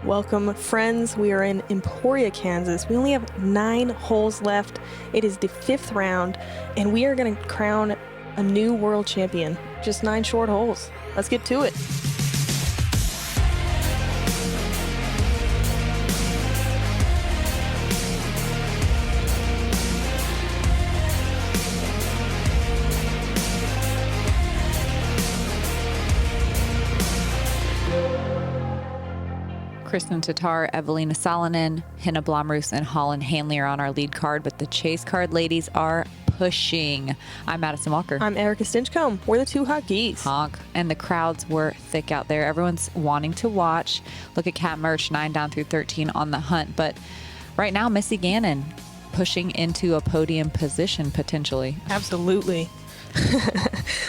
Welcome, friends. We are in Emporia, Kansas. We only have 9 holes left. It is the 5th round, and we are going to crown a new world champion. Just 9 short holes. Let's get to it. Kristin Tattar, Eveliina Salonen, Henna Blomroos, and Holyn Handley are on our lead card, but the chase card ladies are pushing. I'm Madison Walker. I'm Erika Stinchcomb. We're the 2 Hot Geese. Honk. And the crowds were thick out there. Everyone's wanting to watch. Look at Cat Merch, 9 down through 13 on the hunt. But right now, Missy Gannon pushing into a podium position potentially. Absolutely.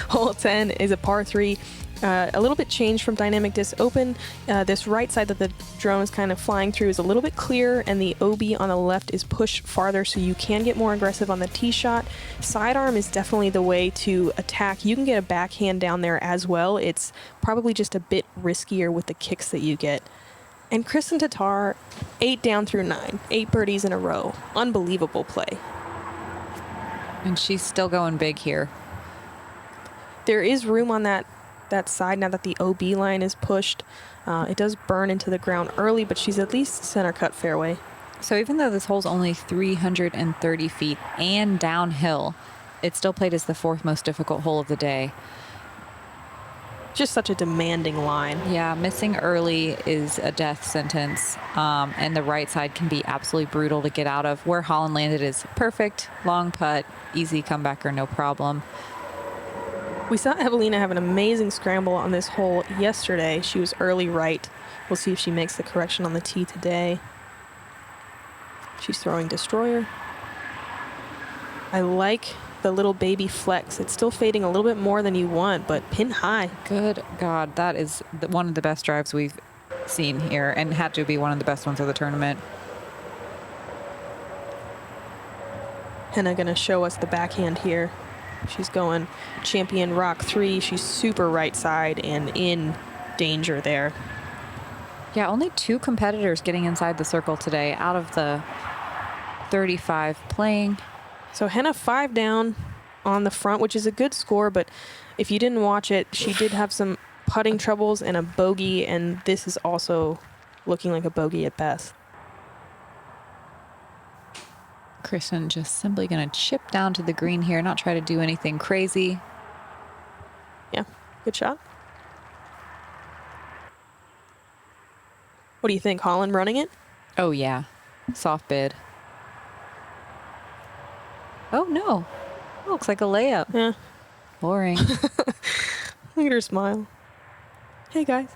Hole 10 is a par 3. A little bit changed from Dynamic Disc Open. This right side that the drone is kind of flying through is a little bit clearer, and the OB on the left is pushed farther, so you can get more aggressive on the tee shot. Sidearm is definitely the way to attack. You can get a backhand down there as well. It's probably just a bit riskier with the kicks that you get. And Kristin Tattar, 8 down through 9. 8 birdies in a row. Unbelievable play. And she's still going big here. There is room on that side now that the OB line is pushed. It does burn into the ground early, but she's at least center cut fairway. So even though this hole's only 330 feet and downhill, it's still played as the 4th most difficult hole of the day. Just such a demanding line. Yeah, missing early is a death sentence, and the right side can be absolutely brutal to get out of. Where Holyn landed is perfect, long putt, easy comebacker, no problem. We saw Eveliina have an amazing scramble on this hole yesterday. She was early right. We'll see if she makes the correction on the tee today. She's throwing Destroyer. I like the little baby flex. It's still fading a little bit more than you want, but pin high. Good God, that is one of the best drives we've seen here, and had to be one of the best ones of the tournament. Henna gonna show us the backhand here. She's going champion rock 3. She's super right side and in danger there. Yeah, only 2 competitors getting inside the circle today out of the 35 playing. So Henna 5 down on the front, which is a good score, but if you didn't watch it, she did have some putting troubles and a bogey, and this is also looking like a bogey at best. Kristen just simply going to chip down to the green here, not try to do anything crazy. Yeah, good shot. What do you think, Holyn running it? Oh, yeah. Soft bid. Oh, no. Looks like a layup. Yeah. Boring. Look at her smile. Hey, guys.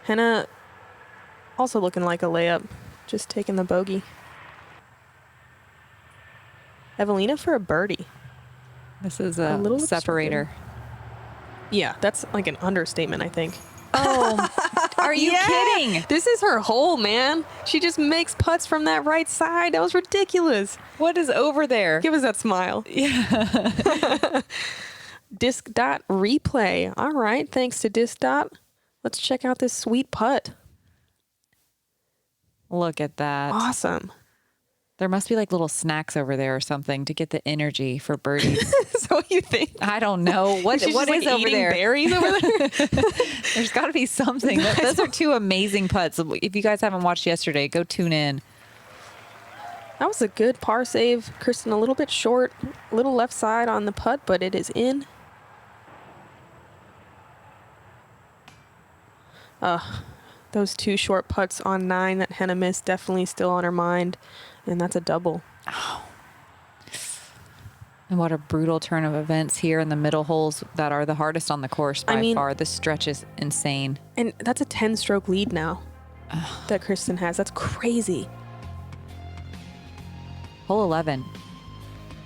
Henna also looking like a layup. Just taking the bogey. Eveliina for a birdie. This is a little separator. Yeah, that's like an understatement, I think. Oh, are you kidding? This is her hole, man. She just makes putts from that right side. That was ridiculous. What is over there? Give us that smile. Yeah. Disc dot replay. All right, thanks to Disc dot. Let's check out this sweet putt. Look at that. Awesome. There must be like little snacks over there or something to get the energy for birdies. So you think? I don't know. What is like over there? Berries over there? There's got to be something. Those are 2 amazing putts. If you guys haven't watched yesterday, go tune in. That was a good par save. Kristen a little bit short, a little left side on the putt, but it is in. Those 2 short putts on 9 that Henna missed, definitely still on her mind, and that's a double. Oh. And what a brutal turn of events here in the middle holes that are the hardest on the course by far. This stretch is insane. And that's a 10-stroke lead now that Kristen has. That's crazy. Hole 11.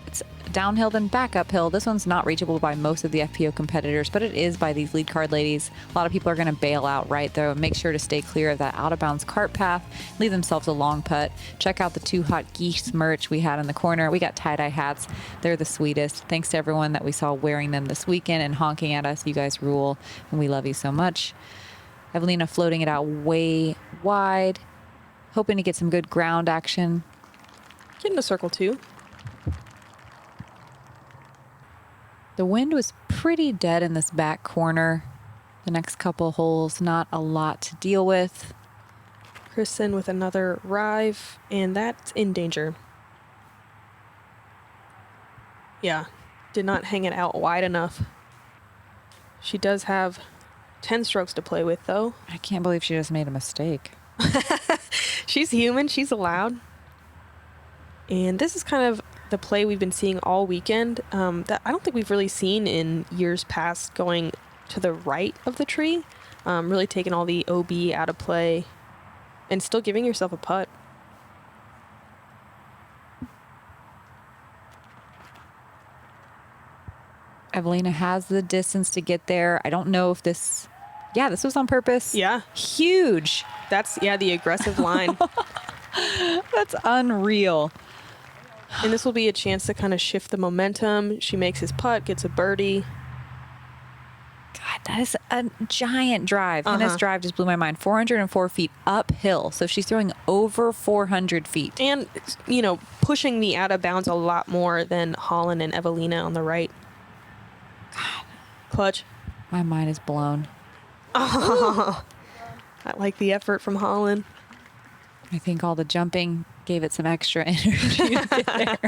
It's downhill then back uphill. This one's not reachable by most of the FPO competitors, but it is by these lead card ladies. A lot of people are going to bail out right though. Make sure to stay clear of that out of bounds cart path. Leave themselves a long putt. Check out the 2 Hot Geese merch we had in the corner. We got tie-dye hats. They're the sweetest. Thanks to everyone that we saw wearing them this weekend and honking at us. You guys rule, and we love you so much. Eveliina floating it out way wide, hoping to get some good ground action. Get into circle 2. The wind was pretty dead in this back corner. The next couple holes, not a lot to deal with. Kristen with another rive, and that's in danger. Yeah, did not hang it out wide enough. She does have 10 strokes to play with, though. I can't believe she just made a mistake. She's human. She's allowed. And this is kind of the play we've been seeing all weekend that I don't think we've really seen in years past, going to the right of the tree, really taking all the OB out of play and still giving yourself a putt. Eveliina has the distance to get there. I don't know if this... Yeah, this was on purpose. Yeah. Huge. That's, the aggressive line. That's unreal. And this will be a chance to kind of shift the momentum. She makes his putt, gets a birdie. God, that is a giant drive. Henna's drive just blew my mind. 404 feet uphill. So she's throwing over 400 feet. And, pushing the out of bounds a lot more than Holyn and Eveliina on the right. God. Clutch. My mind is blown. Oh, I like the effort from Holyn. I think all the jumping gave it some extra energy to get there.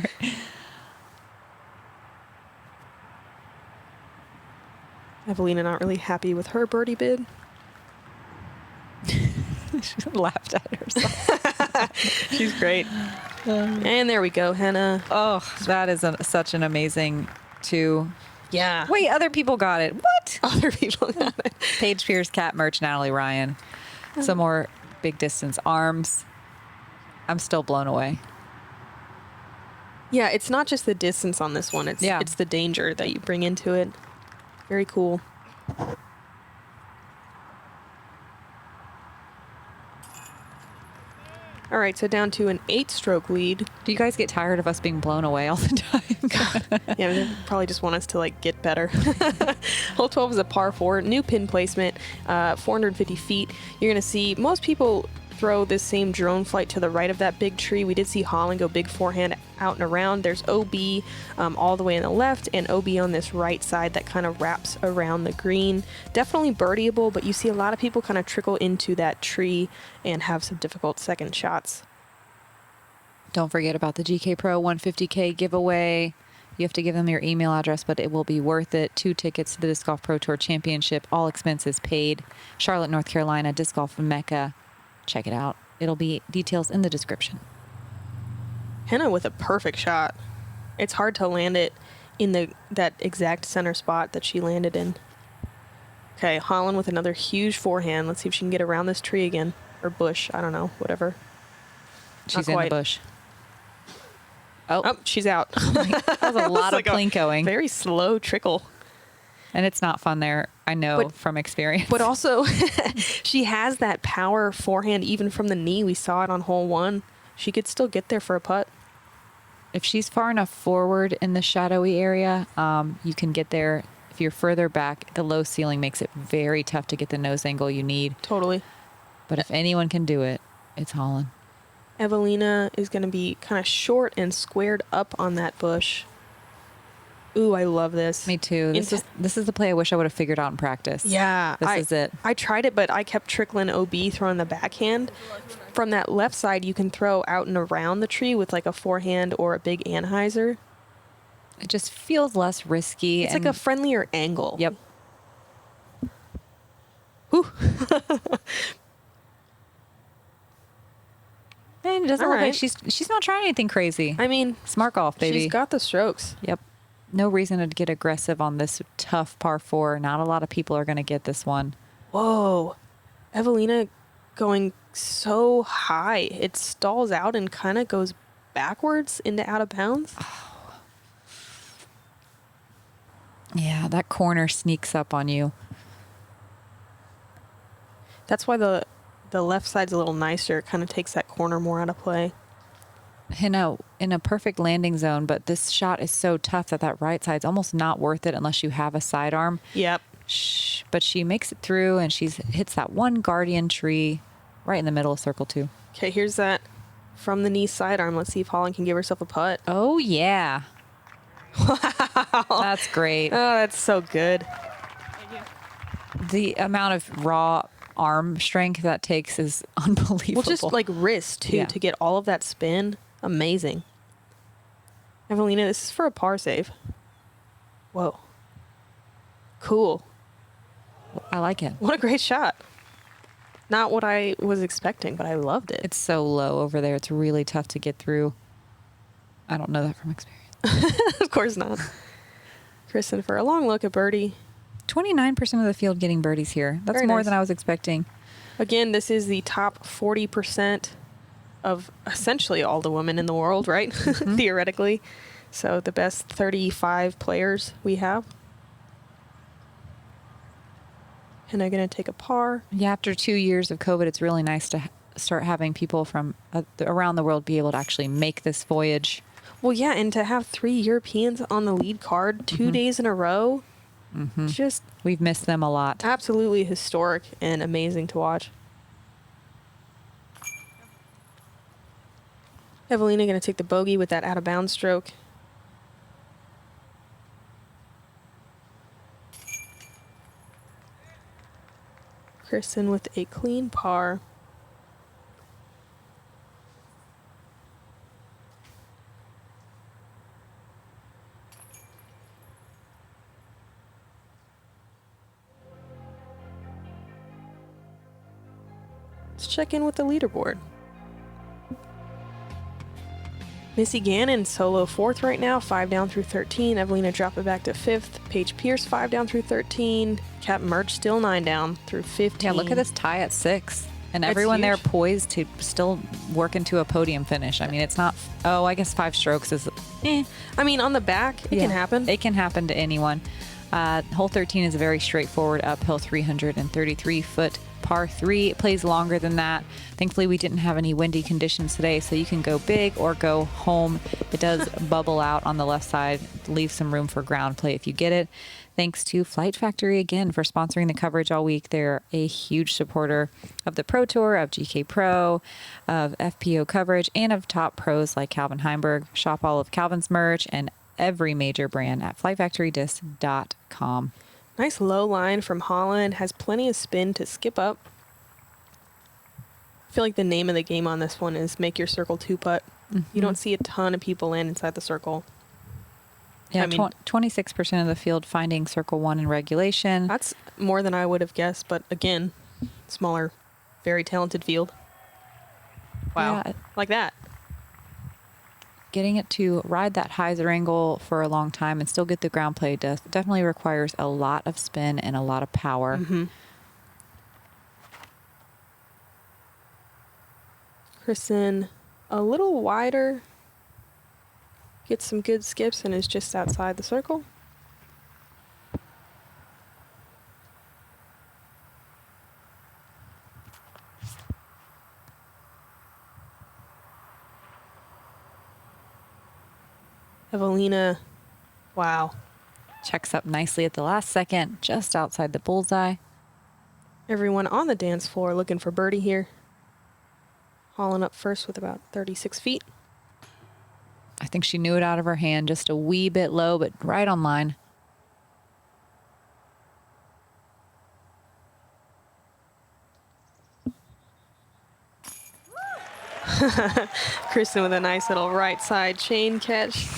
Eveliina not really happy with her birdie bid. She laughed at herself. She's great. And there we go, Henna. Oh, that is such an amazing two. Yeah. Wait, other people got it. What? Other people got it. Paige Pierce, Cat Merch, Natalie Ryan. Some more big distance arms. I'm still blown away. Yeah, it's not just the distance on this one. It's the danger that you bring into it. Very cool. All right, so down to an 8-stroke lead. Do you guys get tired of us being blown away all the time? Yeah, they probably just want us to get better. Hole 12 is a par 4, new pin placement, 450 feet. You're going to see most people throw this same drone flight to the right of that big tree. We did see Holyn go big forehand out and around. There's OB all the way on the left and OB on this right side that kind of wraps around the green. Definitely birdieable, but you see a lot of people kind of trickle into that tree and have some difficult second shots. Don't forget about the GK Pro 150K giveaway. You have to give them your email address, but it will be worth it. 2 tickets to the Disc Golf Pro Tour Championship, all expenses paid. Charlotte, North Carolina, Disc Golf Mecca. Check it out. It'll be details in the description. Henna with a perfect shot. It's hard to land it in that exact center spot that she landed in. Okay, Holyn with another huge forehand. Let's see if she can get around this tree again. Or bush. I don't know. Whatever. She's in the bush. Oh, she's out. That was a lot of plinkoing. Very slow trickle. And it's not fun there, I know from experience. But also, she has that power forehand even from the knee. We saw it on hole 1. She could still get there for a putt. If she's far enough forward in the shadowy area, you can get there. If you're further back, the low ceiling makes it very tough to get the nose angle you need. Totally. But if anyone can do it, it's Holyn. Eveliina is going to be kind of short and squared up on that bush. Ooh, I love this. Me too. This is the play I wish I would have figured out in practice. Yeah. This is it. I tried it, but I kept trickling OB throwing the backhand. From that left side, you can throw out and around the tree with a forehand or a big anhyzer. It just feels less risky. It's like a friendlier angle. Yep. Whew. And it doesn't look like she's not trying anything crazy. I mean, smart golf, baby. She's got the strokes. Yep. No reason to get aggressive on this tough par 4. Not a lot of people are going to get this one. Whoa. Eveliina going so high. It stalls out and kind of goes backwards into out of bounds. Oh. Yeah, that corner sneaks up on you. That's why the left side's a little nicer. It kind of takes that corner more out of play. In a perfect landing zone, but this shot is so tough that right side's almost not worth it unless you have a sidearm. Yep. But she makes it through, and she hits that one guardian tree right in the middle of circle 2. Okay, here's that from the knee sidearm. Let's see if Holyn can give herself a putt. Oh, yeah. Wow. That's great. Oh, that's so good. The amount of raw arm strength that takes is unbelievable. Well, just like wrist, too, to get all of that spin. Amazing. Eveliina, this is for a par save. Whoa. Cool. I like it. What a great shot. Not what I was expecting, but I loved it. It's so low over there. It's really tough to get through. I don't know that from experience. Of course not. Kristen for a long look at birdie. 29% of the field getting birdies here. That's Very more nice. than I was expecting. Again, this is the top 40% of essentially all the women in the world, right? Mm-hmm. Theoretically. So the best 35 players we have. And I'm going to take a par. Yeah, after 2 years of COVID, it's really nice to start having people from around the world be able to actually make this voyage. Well, yeah, and to have 3 Europeans on the lead card 2 days in a row, just... We've missed them a lot. Absolutely historic and amazing to watch. Eveliina going to take the bogey with that out-of-bounds stroke. Kristen with a clean par. Let's check in with the leaderboard. Missy Gannon solo 4th right now, 5 down through 13. Eveliina drop it back to 5th. Paige Pierce 5 down through 13. Kat Mertsch still 9 down through 15. Yeah, look at this tie at 6. And That's everyone there huge. poised to still work into a podium finish. I mean, it's not, I guess 5 strokes is... I mean, on the back, it can happen. It can happen to anyone. Hole 13 is a very straightforward uphill 333-foot par 3. It plays longer than that. Thankfully, we didn't have any windy conditions today, so you can go big or go home. It does bubble out on the left side, leave some room for ground play if you get it. Thanks to Flight Factory again for sponsoring the coverage all week. They're a huge supporter of the Pro Tour, of GK Pro, of FPO coverage, and of top pros like Calvin Heimberg. Shop all of Calvin's merch and every major brand at flightfactorydisc.com. Nice low line from Holyn. Has plenty of spin to skip up. I feel like the name of the game on this one is make your circle 2 putt. You don't see a ton of people land inside the circle. Yeah, I mean, 26% of the field finding circle 1 in regulation. That's more than I would have guessed, but again, smaller, very talented field. Wow. Yeah. Like that. Getting it to ride that hyzer angle for a long time and still get the ground play definitely requires a lot of spin and a lot of power. Kristen, a little wider. Gets some good skips and is just outside the circle. Eveliina, wow. Checks up nicely at the last second, just outside the bullseye. Everyone on the dance floor looking for birdie here. Holyn up first with about 36 feet. I think she knew it out of her hand, just a wee bit low, but right on line. Kristen with a nice little right side chain catch.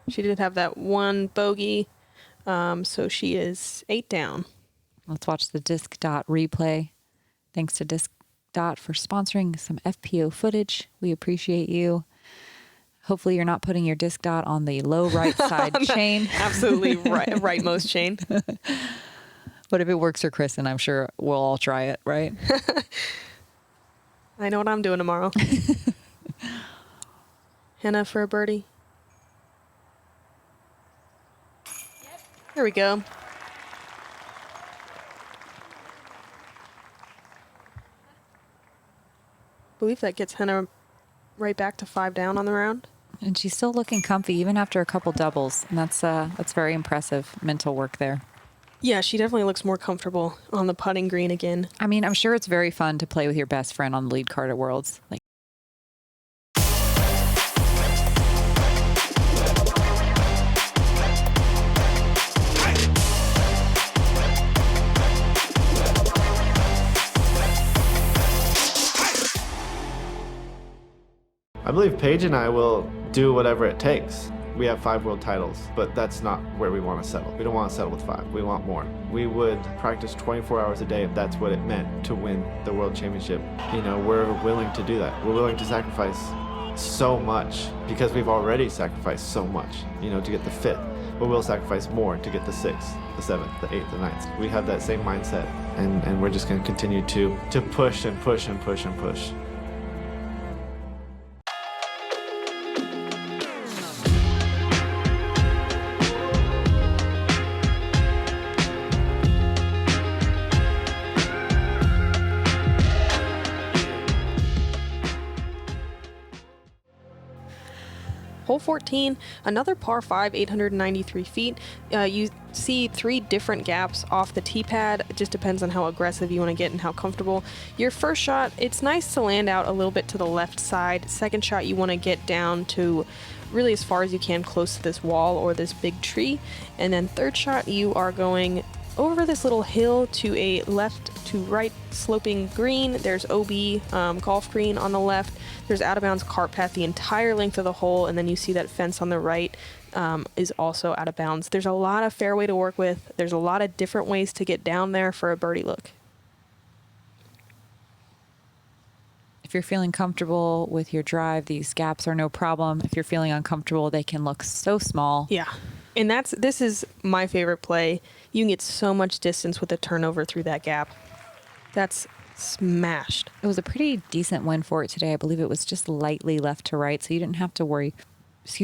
She did have that one bogey, so she is 8 down. Let's watch the Disc Dot replay. Thanks to Disc Dot for sponsoring some FPO footage. We appreciate you. Hopefully you're not putting your Disc Dot on the low right side chain. Absolutely rightmost chain. But if it works for Kristen, I'm sure we'll all try it, right? I know what I'm doing tomorrow. Henna for a birdie. There we go. I believe that gets Henna right back to 5 down on the round. And she's still looking comfy even after a couple doubles. And that's very impressive mental work there. Yeah, she definitely looks more comfortable on the putting green again. I mean, I'm sure it's very fun to play with your best friend on the lead card at Worlds. Like, I believe Paige and I will do whatever it takes. We have 5 world titles, but that's not where we want to settle. We don't want to settle with 5. We want more. We would practice 24 hours a day if that's what it meant to win the world championship. You know, we're willing to do that. We're willing to sacrifice so much because we've already sacrificed so much, you know, to get the 5th. But we'll sacrifice more to get the 6th, the 7th, the 8th, the 9th. We have that same mindset, and we're just going to continue to push and push and push and push. Hole 14, another par 5, 893 feet. You see 3 different gaps off the tee pad. It just depends on how aggressive you want to get and how comfortable. Your first shot, it's nice to land out a little bit to the left side. Second shot, you want to get down to really as far as you can close to this wall or this big tree. And then third shot, you are going over this little hill to a left to right sloping green. There's OB golf green on the left. There's out of bounds cart path the entire length of the hole, and then you see that fence on the right is also out of bounds. There's a lot of fairway to work with. There's a lot of different ways to get down there for a birdie look. if you're feeling comfortable with your drive, these gaps are no problem. If you're feeling uncomfortable, they can look so small. Yeah. And this is my favorite play. You can get so much distance with the turnover through that gap. That's smashed. It was a pretty decent wind for it today. I believe it was just lightly left to right, so you didn't have to worry,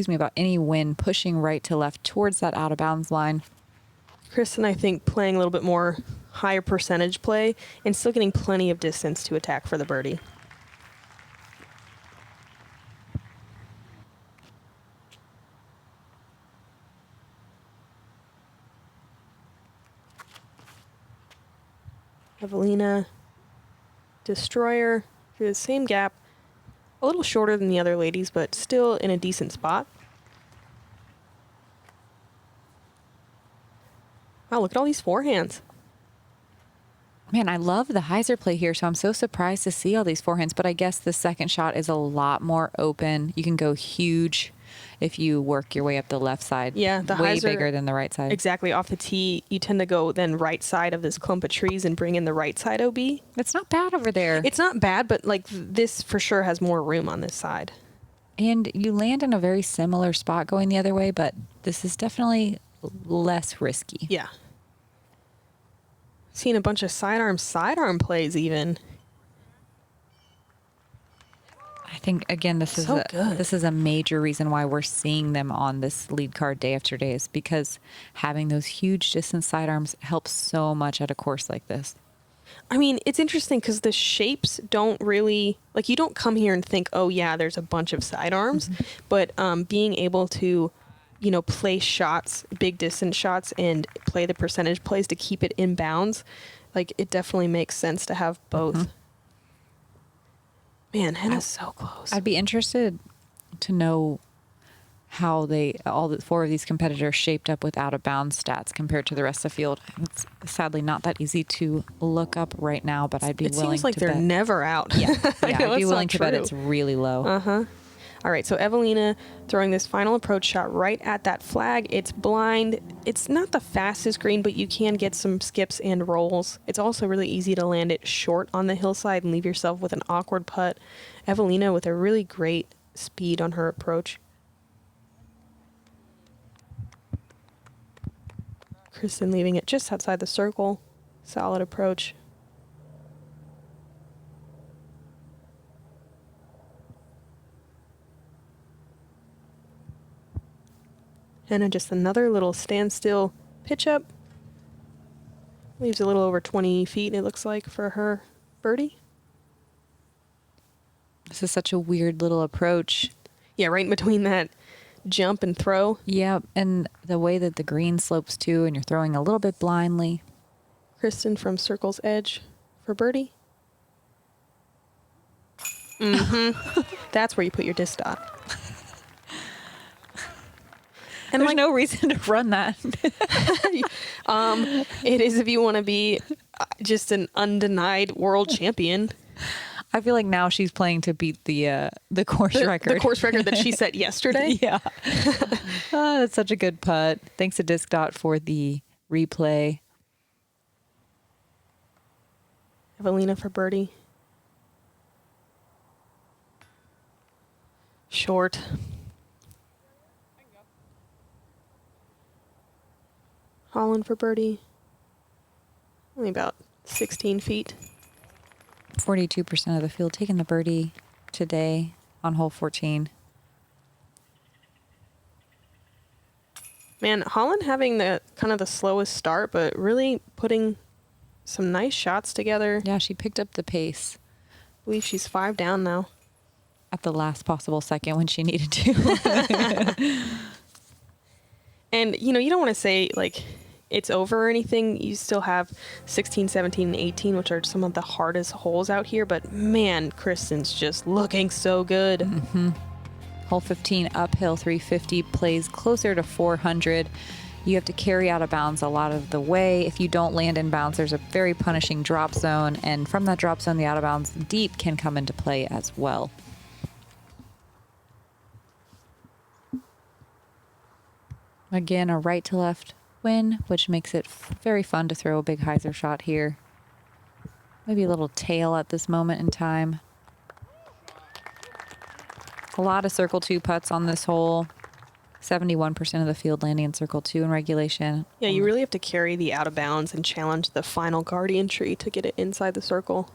about any wind pushing right to left towards that out of bounds line. Kristen, I think, playing a little bit more higher percentage play and still getting plenty of distance to attack for the birdie. Eveliina, Destroyer, through the same gap, a little shorter than the other ladies, but still in a decent spot. Wow, look at all these forehands. Man, I love the hyzer play here, so I'm so surprised to see all these forehands, but I guess the second shot is a lot more open. You can go huge if you work your way up the left side. Yeah, the way hyzer, bigger than the right side. Exactly. Off the tee, you tend to go then right side of this clump of trees and bring in the right side OB. It's not bad over there. It's not bad, but like this for sure has more room on this side. And you land in a very similar spot going the other way, but this is definitely less risky. Yeah. Seen a bunch of sidearm plays even. I think, again, this is a major reason why we're seeing them on this lead card day after day, is because having those huge distance sidearms helps so much at a course like this. I mean, it's interesting because the shapes don't really, like, you don't come here and think, oh yeah, there's a bunch of sidearms, but being able to, play shots, big distance shots, and play the percentage plays to keep it in bounds, like, it definitely makes sense to have both. Man, Henna's so close. I'd be interested to know how all the four of these competitors shaped up with out of bounds stats compared to the rest of the field. It's sadly not that easy to look up right now, but I'd be willing to bet. It seems like they're never out. Yeah, I'd be willing to bet it's really low. All right, so Eveliina throwing this final approach shot right at that flag. It's blind. It's not the fastest green, but you can get some skips and rolls. It's also really easy to land it short on the hillside and leave yourself with an awkward putt. Eveliina with a really great speed on her approach. Kristen leaving it just outside the circle. Solid approach. And just another little standstill pitch up. Leaves a little over 20 feet, it looks like, for her birdie. This is such a weird little approach. Yeah, right in between that jump and throw. Yep, and the way that the green slopes too, and you're throwing a little bit blindly. Kristen from Circle's Edge for birdie. Mm-hmm. That's where you put your disc dot. And there's no reason to run that. It is if you want to be just an undenied world champion. I feel like now she's playing to beat the course record. The course record that she set yesterday. Yeah. That's such a good putt. Thanks to Disc Dot for the replay. Eveliina for birdie. Short. Holyn for birdie. Only about 16 feet. 42% of the field taking the birdie today on hole 14. Man, Holyn having the kind of the slowest start, but really putting some nice shots together. Yeah, she picked up the pace. I believe she's 5 down now. At the last possible second when she needed to. And, you know, you don't want to say, like, it's over or anything. You still have 16, 17, and 18, which are some of the hardest holes out here. But, man, Kristen's just looking so good. Mm-hmm. Hole 15, uphill 350, plays closer to 400. You have to carry out of bounds a lot of the way. If you don't land in bounds, there's a very punishing drop zone. And from that drop zone, the out of bounds deep can come into play as well. Again, a right to left win, which makes it very fun to throw a big hyzer shot here. Maybe a little tail at this moment in time. A lot of circle 2 putts on this hole. 71% of the field landing in circle 2 in regulation. Yeah, you really have to carry the out of bounds and challenge the final guardian tree to get it inside the circle.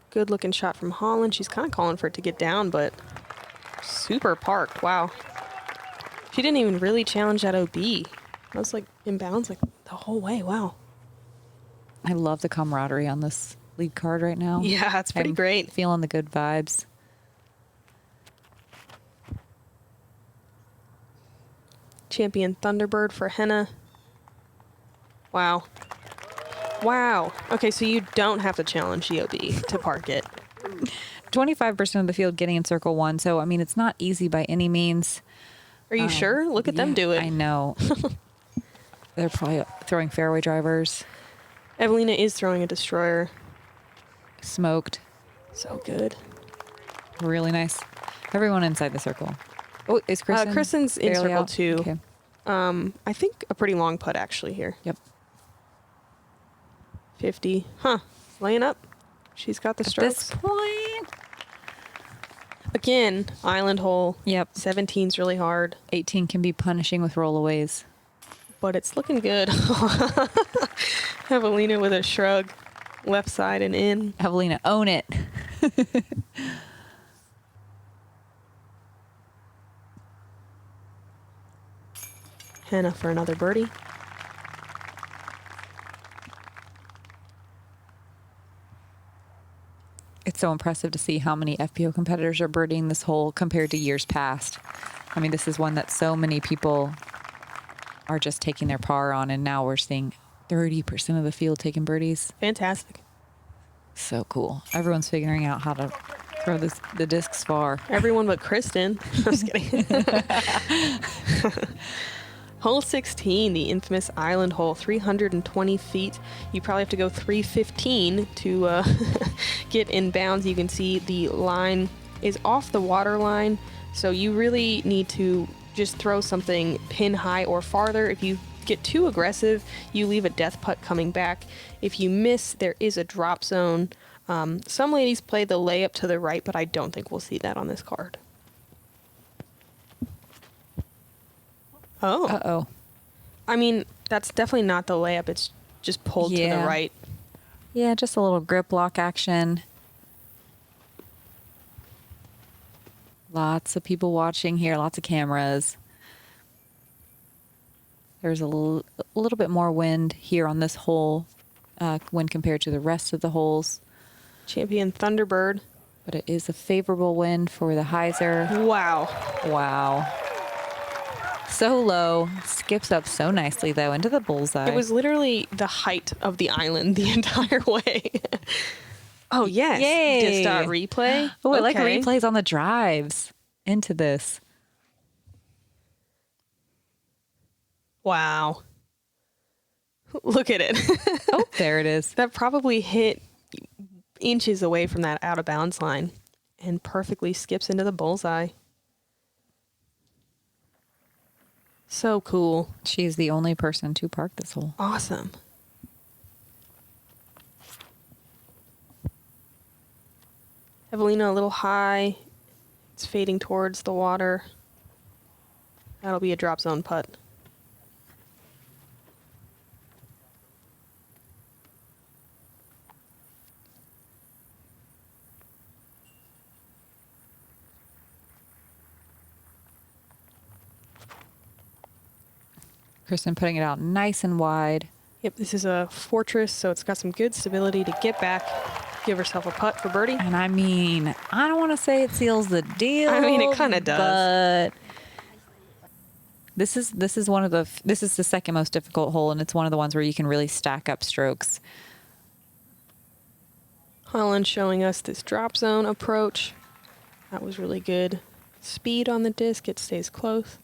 Good looking shot from Holyn. She's kind of calling for it to get down, but super parked. Wow. She didn't even really challenge that OB. I was like in bounds like the whole way. Wow. I love the camaraderie on this lead card right now. Yeah, it's pretty great. Feeling the good vibes. Champion Thunderbird for Henna. Wow. Wow. Okay, so you don't have to challenge GOB to park it. 25% of the field getting in circle 1. So, I mean, it's not easy by any means. Are you sure? Look at them do it. I know. They're probably throwing fairway drivers. Eveliina is throwing a destroyer. Smoked. So good. Really nice. Everyone inside the circle. Oh, is Kristen? Kristen's in circle out? 2. Okay. I think a pretty long putt actually here. Yep. 50. Huh. Laying up. She's got the strokes. At this point. Again, island hole. Yep. 17's really hard. 18 can be punishing with rollaways. But it's looking good. Eveliina with a shrug. Left side and in. Eveliina, own it. Henna for another birdie. It's so impressive to see how many FPO competitors are birdieing this hole compared to years past. I mean, this is one that so many people are just taking their par on, and now we're seeing 30% of the field taking birdies. Fantastic. So cool. Everyone's figuring out how to throw the discs far. Everyone but Kristen. I'm just kidding. Hole 16, the infamous island hole, 320 feet. You probably have to go 315 to get in bounds. You can see the line is off the water line, so you really need to just throw something pin high or farther. If you get too aggressive, you leave a death putt coming back. If you miss, there is a drop zone. Some ladies play the layup to the right, but I don't think we'll see that on this card. Oh. Uh-oh. I mean, that's definitely not the layup. It's just pulled to the right. Yeah, just a little grip lock action. Lots of people watching here, lots of cameras. There's a little bit more wind here on this hole when compared to the rest of the holes. Champion Thunderbird. But it is a favorable win for the Heiser. Wow. Wow. So low. Skips up so nicely, though, into the bullseye. It was literally the height of the island the entire way. Oh, yes. Yay. Disc dot replay. Oh, I like replays on the drives into this. Wow. Look at it. Oh, there it is. That probably hit inches away from that out of bounds line and perfectly skips into the bullseye. So cool. She is the only person to park this hole. Awesome. Eveliina a little high. It's fading towards the water. That'll be a drop zone putt. Kristen putting it out nice and wide. Yep, this is a fortress, so it's got some good stability to get back, give herself a putt for birdie. And I mean, I don't want to say it seals the deal. I mean, it kind of does. But this is the second most difficult hole, and it's one of the ones where you can really stack up strokes. Holyn showing us this drop zone approach. That was really good. Speed on the disc, it stays close.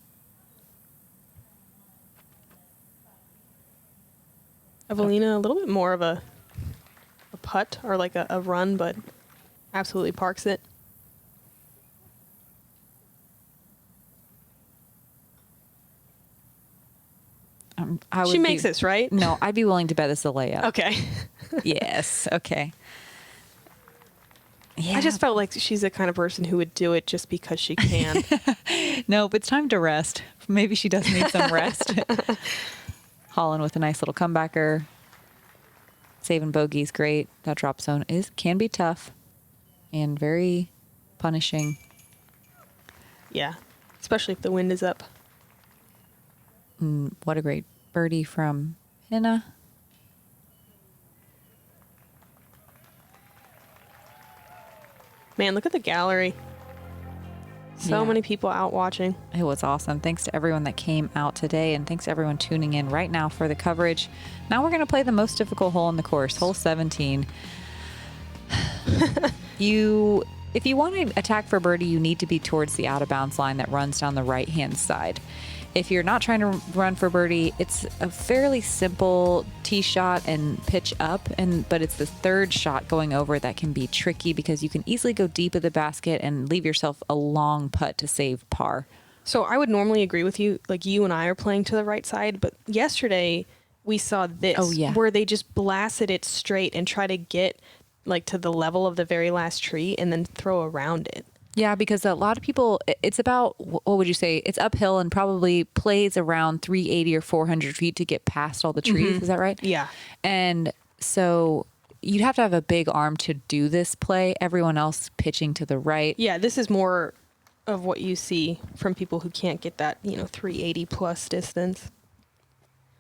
Eveliina, a little bit more of a putt or like a run, but absolutely parks it. She makes this, right? No, I'd be willing to bet this is a layup. Okay. Yes. Okay. Yeah. I just felt like she's the kind of person who would do it just because she can. No, but it's time to rest. Maybe she does need some rest. Holyn with a nice little comebacker. Saving bogeys, great. That drop zone can be tough and very punishing. Yeah, especially if the wind is up. What a great birdie from Henna. Man, look at the gallery. So many people out watching. It was awesome. Thanks to everyone that came out today, and thanks to everyone tuning in right now for the coverage. Now we're going to play the most difficult hole in the course, hole 17. If you want to attack for birdie, you need to be towards the out of bounds line that runs down the right-hand side. If you're not trying to run for birdie, it's a fairly simple tee shot and pitch up, but it's the third shot going over that can be tricky because you can easily go deep of the basket and leave yourself a long putt to save par. So I would normally agree with you, like you and I are playing to the right side, but yesterday we saw this where they just blasted it straight and try to get like to the level of the very last tree and then throw around it. Yeah, because a lot of people, it's about, what would you say? It's uphill and probably plays around 380 or 400 feet to get past all the trees. Mm-hmm. Is that right? Yeah. And so you'd have to have a big arm to do this play. Everyone else pitching to the right. Yeah, this is more of what you see from people who can't get that, 380 plus distance,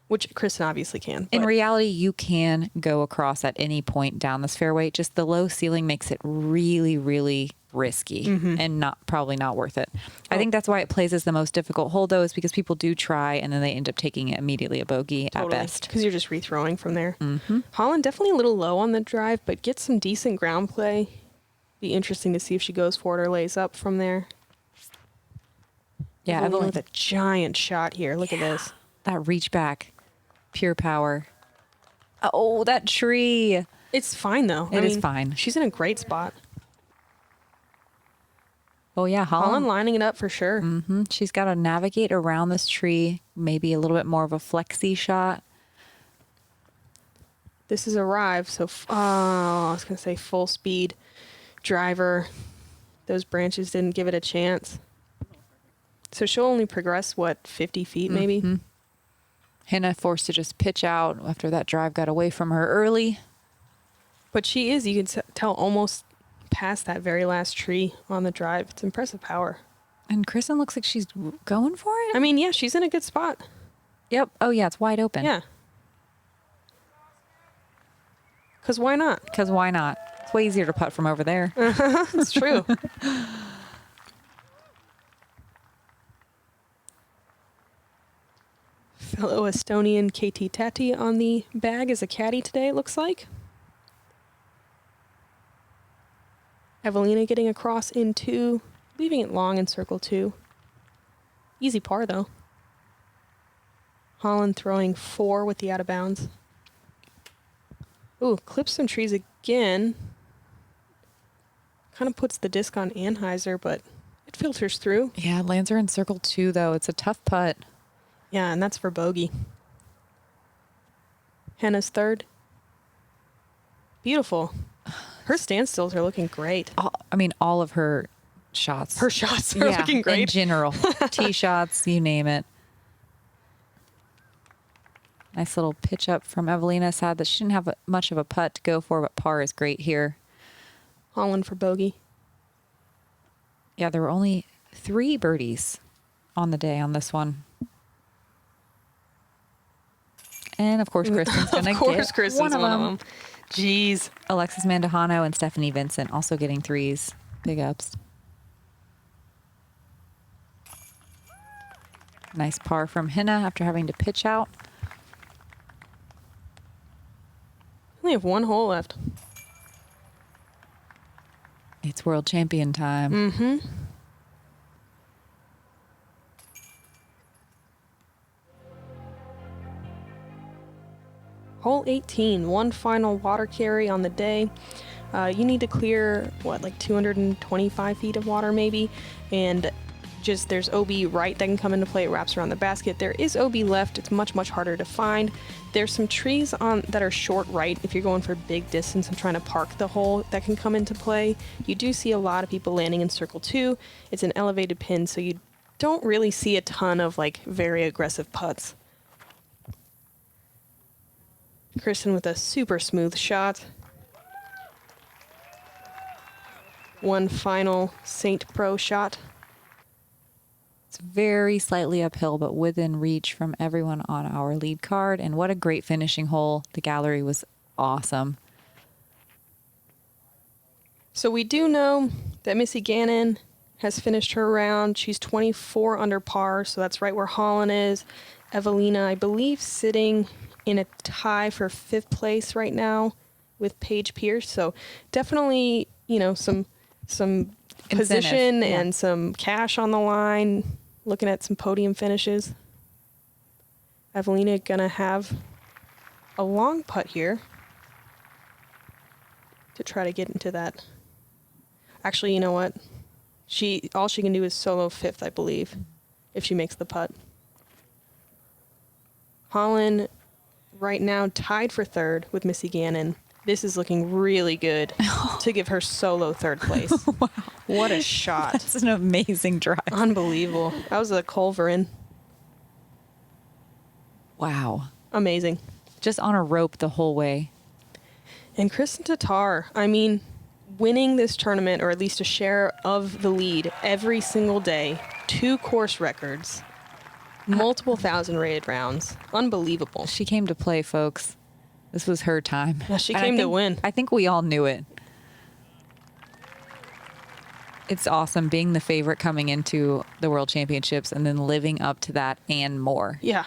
which Kristen obviously can. In reality, you can go across at any point down this fairway. Just the low ceiling makes it really, really risky and probably not worth it. I think that's why it plays as the most difficult hole, though, is because people do try and then they end up taking it immediately a bogey at best. Because you're just rethrowing from there. Holyn definitely a little low on the drive, but gets some decent ground play. Be interesting to see if she goes for it or lays up from there. Yeah, Eveliina with a giant shot here. Look at this. That reach back, pure power. Oh, that tree. It's fine though. It is fine. She's in a great spot. Oh, yeah. Holyn lining it up for sure. She's got to navigate around this tree, maybe a little bit more of a flexy shot. This is arrive, so I was going to say full speed driver. Those branches didn't give it a chance. So she'll only progress, 50 feet maybe? Henna forced to just pitch out after that drive got away from her early. But she is, you can tell, almost past that very last tree on the drive. It's impressive power. And Kristen looks like she's going for it. I mean, yeah, she's in a good spot. Yep. Oh, yeah, it's wide open. Yeah. Because why not? Because why not? way easier to putt from over there. It's true. Fellow Estonian KT Tatti on the bag as a caddy today, it looks like. Eveliina getting across in 2, leaving it long in circle 2. Easy par, though. Holyn throwing 4 with the out of bounds. Ooh, clips some trees again. Kind of puts the disc on Anheuser, but it filters through. Yeah, lands her in circle 2, though. It's a tough putt. Yeah, and that's for bogey. Henna's 3rd. Beautiful. Her standstills are looking great. All of her shots. Her shots are looking great. In general. Tee shots, you name it. Nice little pitch up from Eveliina. Sad that she didn't have much of a putt to go for, but par is great here. Holyn for bogey. Yeah, there were only 3 birdies on the day on this one. And of course, Kristen's going to get Kristen's one of them. Jeez. Alexis Mandujano and Stephanie Vincent also getting 3s. Big ups. Nice par from Henna after having to pitch out. We have 1 hole left. It's world champion time. Mm-hmm. Hole 18, 1 final water carry on the day. You need to clear, like 225 feet of water maybe, and just there's OB right that can come into play. It wraps around the basket. There is OB left. It's much, much harder to find. There's some trees that are short right if you're going for big distance and trying to park the hole that can come into play. You do see a lot of people landing in circle 2. It's an elevated pin, so you don't really see a ton of like very aggressive putts. Kristen with a super smooth shot. 1 final Saint Pro shot. It's very slightly uphill, but within reach from everyone on our lead card. And what a great finishing hole. The gallery was awesome. So we do know that Missy Gannon has finished her round. She's 24 under par, so that's right where Holyn is. Eveliina, I believe, sitting in a tie for 5th place right now with Paige Pierce. So definitely, some position and some cash on the line. Looking at some podium finishes. Eveliina gonna have a long putt here to try to get into that. Actually, you know what? All she can do is solo 5th, I believe, if she makes the putt. Holyn right now tied for 3rd with Missy Gannon. This is looking really good to give her solo 3rd place. Wow. What a shot. That's an amazing drive. Unbelievable. That was a culverin. Wow. Amazing. Just on a rope the whole way. And Kristin Tattar, winning this tournament, or at least a share of the lead every single day. 2 course records. Multiple 1,000 rated rounds. Unbelievable. She came to play, folks. This was her time. Yeah, she came to win. I think we all knew it. It's awesome being the favorite coming into the World Championships and then living up to that and more. Yeah.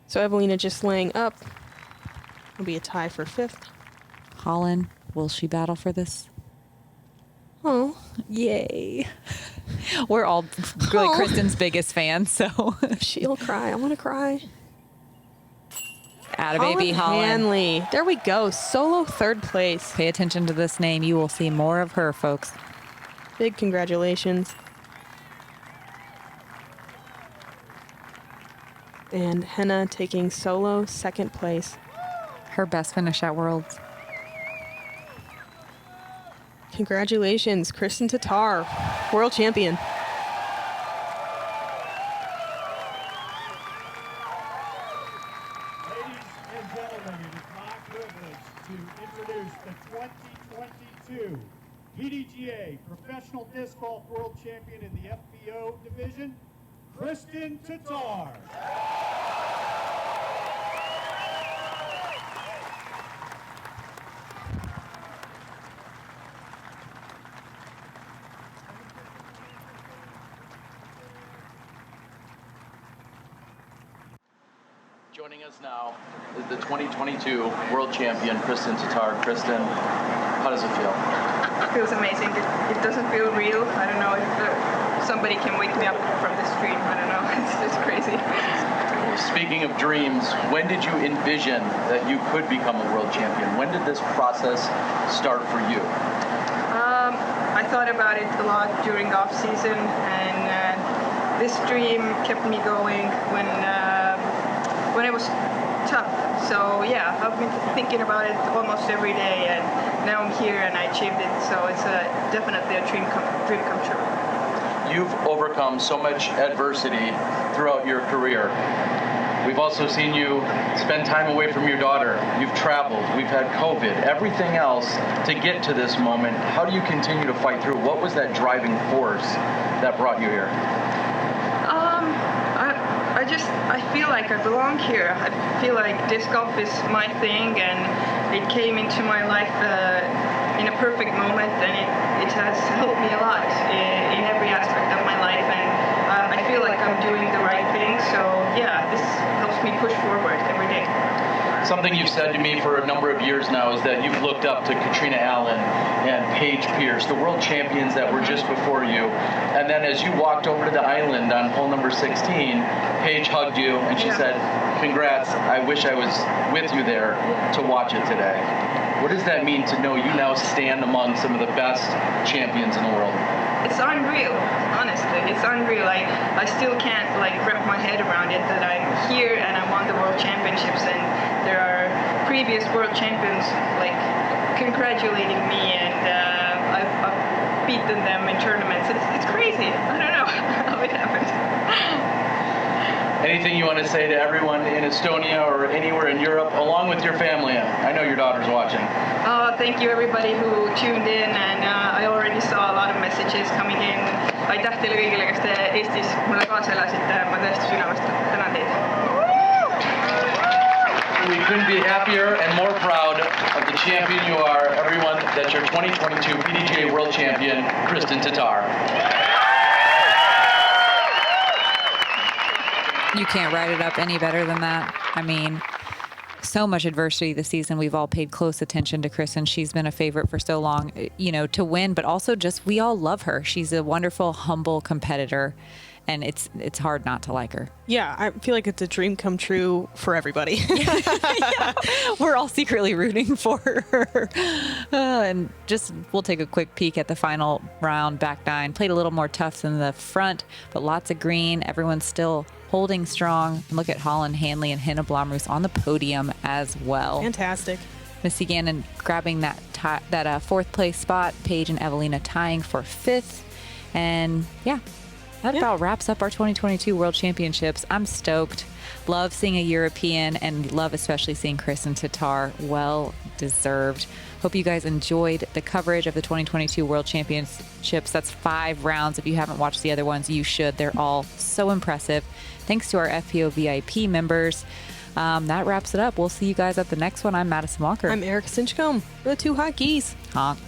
So Eveliina just laying up. Will be a tie for 5th. Holyn, will she battle for this? Oh. Yay. We're all really Kristen's biggest fans, so. She'll cry. I want to cry. Atta baby, Holyn. Handley. There we go. Solo 3rd place. Pay attention to this name. You will see more of her, folks. Big congratulations. And Henna taking solo 2nd place. Her best finish at Worlds. Congratulations, Kristin Tattar, world champion. Ladies and gentlemen, it is my privilege to introduce the 2022 PDGA Professional Disc Golf World Champion in the FPO division, Kristin Tattar. Joining us now is the 2022 World Champion, Kristen Sitar. Kristen, how does it feel? It feels amazing. It doesn't feel real. I don't know if somebody can wake me up from this dream. I don't know. It's just crazy. Speaking of dreams, when did you envision that you could become a world champion? When did this process start for you? I thought about it a lot during the off season, and this dream kept me going when it was tough. So yeah, I've been thinking about it almost every day, and now I'm here and I achieved it. So it's definitely a dream come true. You've overcome so much adversity throughout your career. We've also seen you spend time away from your daughter. You've traveled. We've had COVID. Everything else to get to this moment. How do you continue to fight through? What was that driving force that brought you here? I feel like I belong here. I feel like disc golf is my thing, and it came into my life in a perfect moment, and it has helped me a lot in every aspect of my life, and I feel like I'm doing the right thing. So yeah, this helps me push forward every day. Something you've said to me for a number of years now is that you've looked up to Katrina Allen and Paige Pierce, the world champions that were just before you. And then as you walked over to the island on hole number 16, Paige hugged you and she said, "Congrats, I wish I was with you there to watch it today." What does that mean to know you now stand among some of the best champions in the world? It's unreal, honestly. It's unreal. I still can't wrap my head around it that I'm here and I won the world championships, and there are previous world champions congratulating me, and I've beaten them in tournaments. It's crazy. I don't know how it happened. Anything you want to say to everyone in Estonia or anywhere in Europe, along with your family? I know your daughter's watching. Thank you everybody who tuned in, and I already saw a lot of messages coming in. Aitäh teile kõigile, kes te Eestis mulle kaasa elasite. Ma tõesti südamest tänan teid. We couldn't be happier and more proud of the champion you are, everyone. That's your 2022 PDGA World Champion, Kristin Tattar. You can't write it up any better than that. I mean, so much adversity this season. We've all paid close attention to Kristen. She's been a favorite for so long, to win, but also just we all love her. She's a wonderful, humble competitor, and it's hard not to like her. Yeah, I feel like it's a dream come true for everybody. Yeah. We're all secretly rooting for her. And we'll take a quick peek at the final round, back nine. Played a little more tough than the front, but lots of green. Everyone's still holding strong. And look at Holyn Handley and Henna Blomroos on the podium as well. Fantastic. Missy Gannon grabbing that fourth place spot. Paige and Eveliina tying for fifth. And that about wraps up our 2022 World Championships. I'm stoked. Love seeing a European, and love especially seeing Kristen Tattar. Well deserved. Hope you guys enjoyed the coverage of the 2022 World Championships. That's 5 rounds. If you haven't watched the other ones, you should. They're all so impressive. Thanks to our FPO VIP members. That wraps it up. We'll see you guys at the next one. I'm Madison Walker. I'm Erika Stinchcomb. We're the two Hot Geese. Honk.